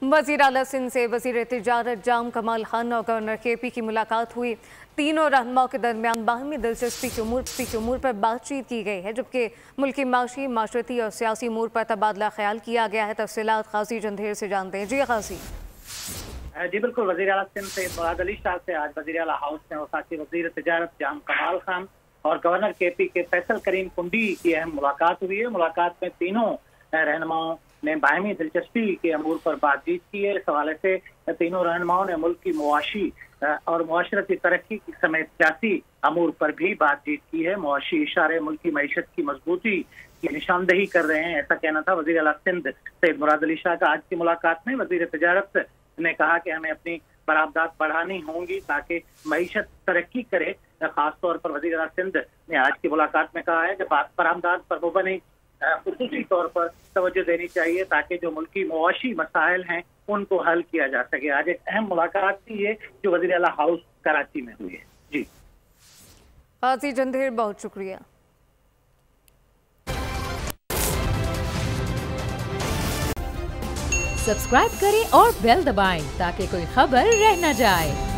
वज़ीर आला सिंध से वज़ीर तिजारत जाम कमाल खान और गवर्नर KP की मुलाकात हुई। तीनों रहनुमाओं के दरमियान बाहमी दिलचस्पी के उमूर पर बातचीत की गई है, जबकि मुल्की माशी, माशरती और सियासी उमूर पर तबादला ख्याल किया गया है। तफसीलात काजी जंधेर से जानते हैं। जी काजी। जी बिल्कुल, वज़ीर आला सिंध से मुराद अली शाह से आज वज़ीर आला हाउस में वफाकी वज़ीर तिजारत जाम कमाल खान और गवर्नर KP के फैसल करीम कुंडी की अहम मुलाकात हुई है। मुलाकात में तीनों रहनुमाओं ने बाहमी दिलचस्पी के अमूर पर बातचीत की है। इस हवाले से तीनों रहनुमाओं ने मुल्क की मुआशी और मुआशरती तरक्की समेत सियासी अमूर पर भी बातचीत की है। मुआशी इशारे मुल्क की मईशत की मजबूती की निशानदही कर रहे हैं, ऐसा कहना था वज़ीर आला सिंध सैयद मुराद अली शाह का। आज की मुलाकात में वज़ीर तिजारत ने कहा कि हमें अपनी बरामदात बढ़ानी होंगी ताकि मईशत तरक्की करे। खासतौर पर वज़ीर आला सिंध ने आज की मुलाकात में कहा है कि बरामदात पर मुबनी खुसूसी तौर पर तवज्जो देनी चाहिए ताकि जो मुल्की मुआशी मसाइल हैं उनको हल किया जा सके। आज एक अहम मुलाकात थी ये जो वज़ीर आला हाउस कराची में हुई है। जी काजी जंधेर, बहुत शुक्रिया। सब्सक्राइब करें और बेल दबाएं ताकि कोई खबर रह न जाए।